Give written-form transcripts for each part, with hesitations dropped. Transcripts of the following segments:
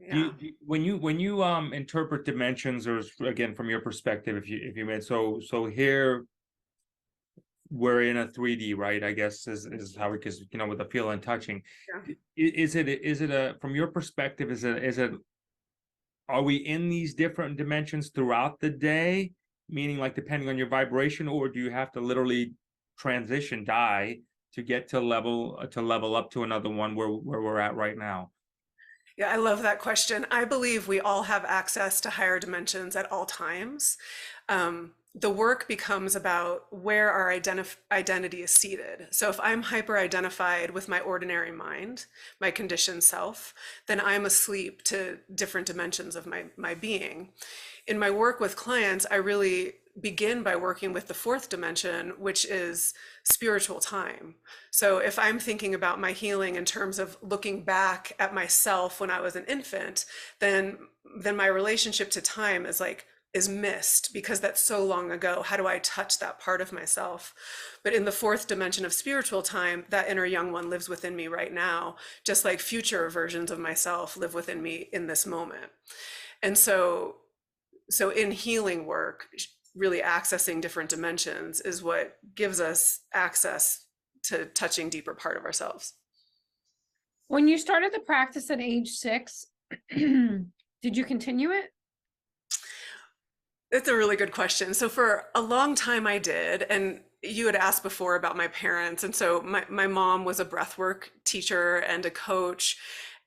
Yeah. When you interpret dimensions, or again from your perspective, if you made so here we're in a 3D, right? I guess is how, because with the feel and touching. Yeah. Is it a, from your perspective, is it are we in these different dimensions throughout the day, meaning like depending on your vibration, or do you have to literally die to get to level up to another one where we're at right now? Yeah, I love that question. I believe we all have access to higher dimensions at all times. The work becomes about where our identity is seated. So if I'm hyper identified with my ordinary mind, my conditioned self, then I'm asleep to different dimensions of my being. In my work with clients, I really begin by working with the fourth dimension, which is spiritual time. So if I'm thinking about my healing in terms of looking back at myself when I was an infant, then my relationship to time is missed because that's so long ago. How do I touch that part of myself? But in the fourth dimension of spiritual time, that inner young one lives within me right now, just like future versions of myself live within me in this moment. And so in healing work, really accessing different dimensions is what gives us access to touching deeper part of ourselves. When you started the practice at age 6, did you continue it? That's a really good question. So for a long time I did, and you had asked before about my parents. And so my mom was a breathwork teacher and a coach.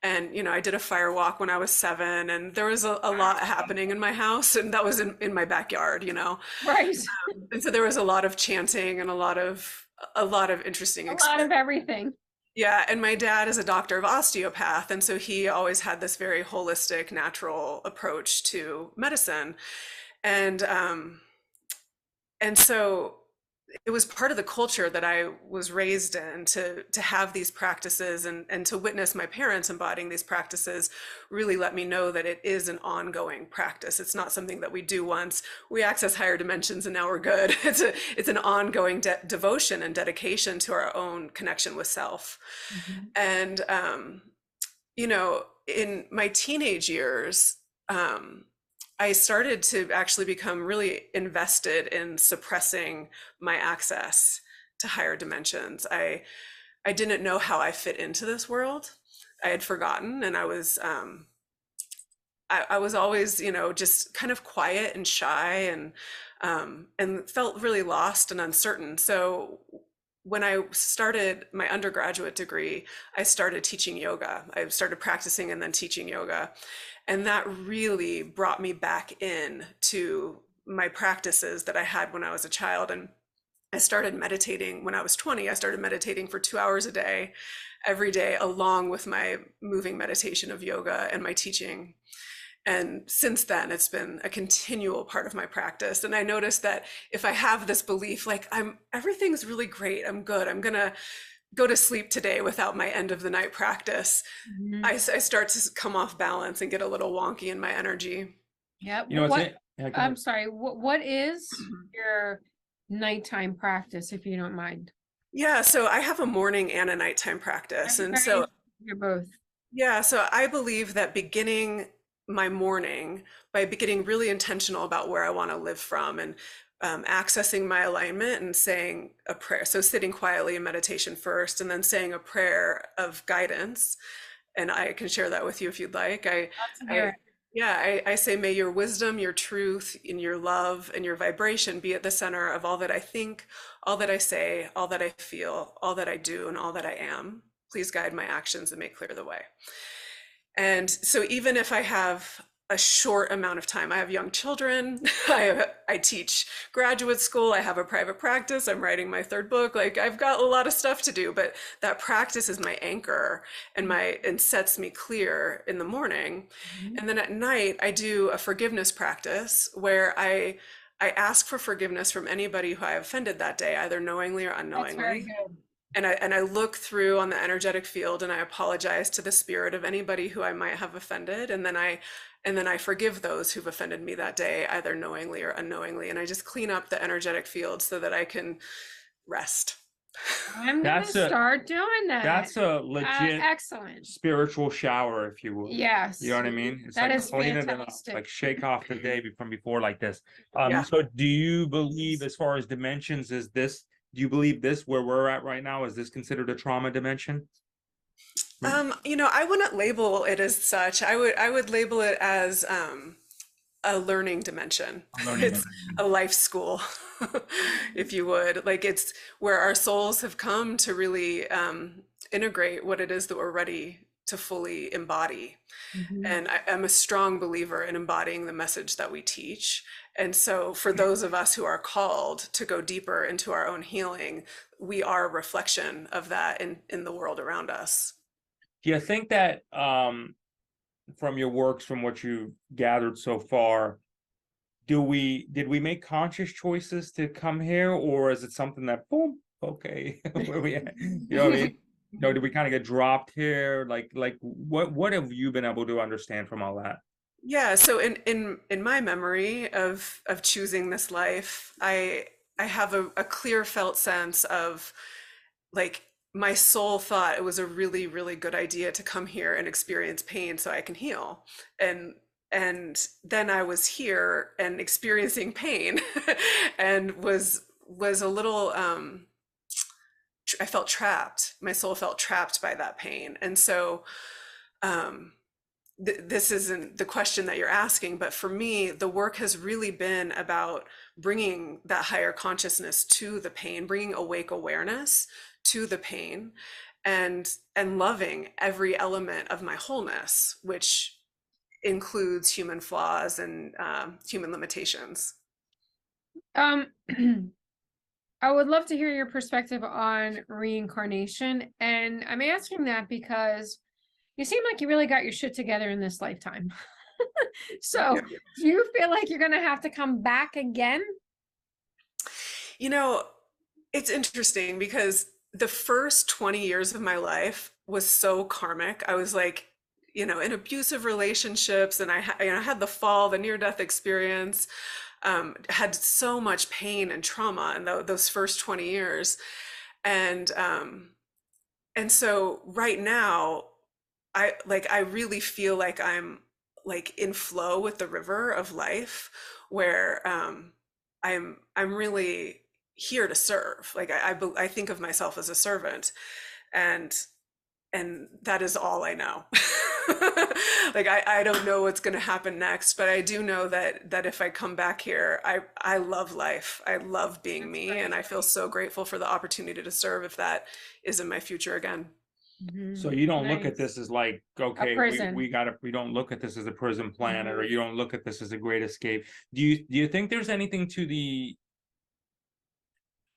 And, I did a fire walk when I was 7, and there was a lot happening in my house, and that was in my backyard. Right. And so there was a lot of chanting and a lot of interesting A lot of everything. Yeah, and my dad is a doctor of osteopath, and so he always had this very holistic, natural approach to medicine. And so it was part of the culture that I was raised in to have these practices, and to witness my parents embodying these practices really let me know that it is an ongoing practice. It's not something that we do once, we access higher dimensions, and now we're good. It's an ongoing devotion and dedication to our own connection with self. Mm-hmm. And in my teenage years, I started to actually become really invested in suppressing my access to higher dimensions. I didn't know how I fit into this world. I had forgotten, and I was always, just kind of quiet and shy, and felt really lost and uncertain. So when I started my undergraduate degree, I started teaching yoga. I started practicing and then teaching yoga. And that really brought me back in to my practices that I had when I was a child. And I started meditating when I was 20. I started meditating for 2 hours a day, every day, along with my moving meditation of yoga and my teaching. And since then, it's been a continual part of my practice. And I noticed that if I have this belief, like everything's really great, I'm good, I'm gonna go to sleep today without my end of the night practice, Mm-hmm. I start to come off balance and get a little wonky in my energy. Yeah. Yeah, I'm sorry. What is your nighttime practice, if you don't mind? Yeah, so I have a morning and a nighttime practice. And so, You're both. yeah, so I believe that beginning my morning by getting really intentional about where I want to live from, and accessing my alignment and saying a prayer. So sitting quietly in meditation first, and then saying a prayer of guidance. And I can share that with you if you'd like. I say, may your wisdom, your truth, and your love and your vibration be at the center of all that I think, all that I say, all that I feel, all that I do, and all that I am. Please guide my actions and make clear the way. And so even if I have a short amount of time, I have young children, I teach graduate school, I have a private practice, I'm writing my 3rd book, like I've got a lot of stuff to do, but that practice is my anchor and sets me clear in the morning. Mm-hmm. And then at night, I do a forgiveness practice where I ask for forgiveness from anybody who I offended that day, either knowingly or unknowingly. That's very good. And I look through on the energetic field, and I apologize to the spirit of anybody who I might have offended. And then I forgive those who've offended me that day, either knowingly or unknowingly. And I just clean up the energetic field so that I can rest. I'm gonna That's a start doing that. that's a legit Excellent. spiritual shower, if you will. Yes. You know what I mean? It's That like is cleaning it up, fantastic. like shake off the day from before like this. Yeah. So do you believe, as far as dimensions, is this, do you believe this where we're at right now, is this considered a trauma dimension? I wouldn't label it as such. I would label it as a learning dimension. Learning It's a life school, if you would. Like it's where our souls have come to really integrate what it is that we're ready to fully embody. And I'm a strong believer in embodying the message that we teach. And so for those of us who are called to go deeper into our own healing, we are a reflection of that in the world around us. Do you think that from your works, from what you've gathered so far, did we make conscious choices to come here, or is it something that boom, okay, where we at? You know what I mean? No, did we kind of get dropped here? Like what have you been able to understand from all that? Yeah, so in my memory of choosing this life, I have a clear felt sense of like my soul thought it was a really, really good idea to come here and experience pain so I can heal. And then I was here and experiencing pain and was a little I felt trapped. My soul felt trapped by that pain. And so this isn't the question that you're asking, but for me, the work has really been about bringing that higher consciousness to the pain, bringing awake awareness to the pain, and loving every element of my wholeness, which includes human flaws and human limitations. I would love to hear your perspective on reincarnation. And I'm asking that because you seem like you really got your shit together in this lifetime. So do you feel like you're going to have to come back again? It's interesting because the first 20 years of my life was so karmic. I was like, in abusive relationships, and I had the fall, the near-death experience, had so much pain and trauma in those first 20 years. And so right now, I really feel like I'm like in flow with the river of life, where I'm really here to serve. Like I think of myself as a servant, and that is all I know. Like I don't know what's going to happen next, but I do know that if I come back here, I love life. I love being me, and I feel so grateful for the opportunity to serve if that is in my future again. So you don't look at Nice. this as like, okay, prison. we don't look at this as a prison planet, or you don't look at this as a great escape. Do you think there's anything to the,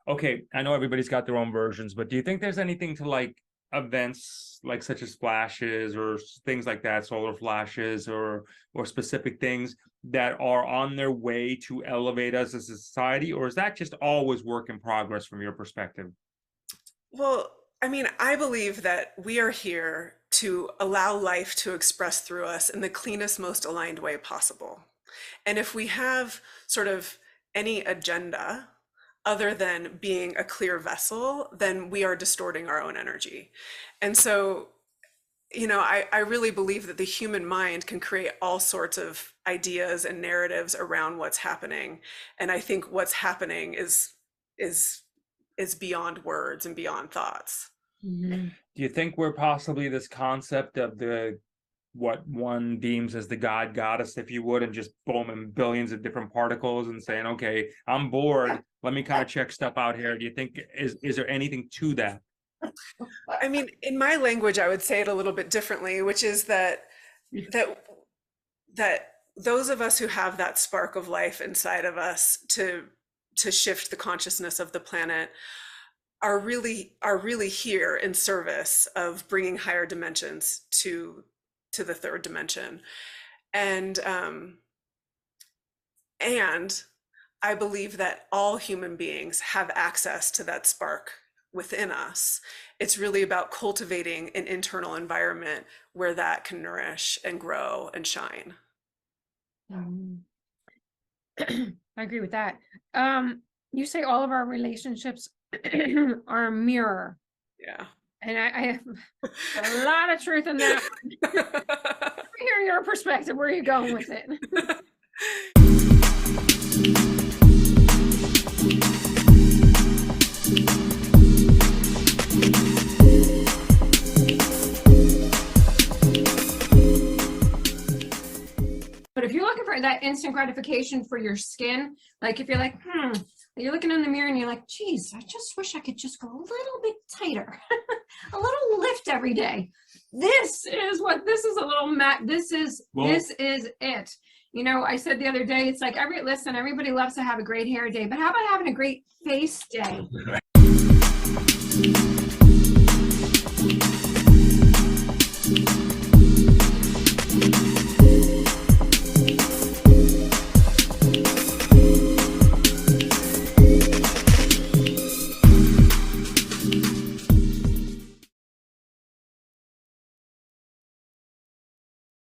okay, I know everybody's got their own versions, but do you think there's anything to like events like such as flashes or things like that, solar flashes or specific things that are on their way to elevate us as a society, or is that just always work in progress from your perspective? Well, I mean, I believe that we are here to allow life to express through us in the cleanest, most aligned way possible. And if we have sort of any agenda other than being a clear vessel, then we are distorting our own energy. And so, I really believe that the human mind can create all sorts of ideas and narratives around what's happening. And I think what's happening is beyond words and beyond thoughts. Do you think we're possibly this concept of what one deems as the god goddess, if you would, and just boom, and billions of different particles and saying, okay, I'm bored, let me kind of check stuff out here? Do you think, is there anything to that? I mean, in my language, I would say it a little bit differently, which is that those of us who have that spark of life inside of us to shift the consciousness of the planet are really here in service of bringing higher dimensions to the third dimension. And I believe that all human beings have access to that spark within us. It's really about cultivating an internal environment where that can nourish and grow and shine. I agree with that. You say all of our relationships our mirror. Yeah. And I have a lot of truth in that. Let me hear your perspective. Where are you going with it? But if you're looking for that instant gratification for your skin, like if you're like, you're looking in the mirror and you're like, geez, I just wish I could just go a little bit tighter, a little lift every day. This is a little this is it. You know, I said the other day, it's like everybody loves to have a great hair day, but how about having a great face day?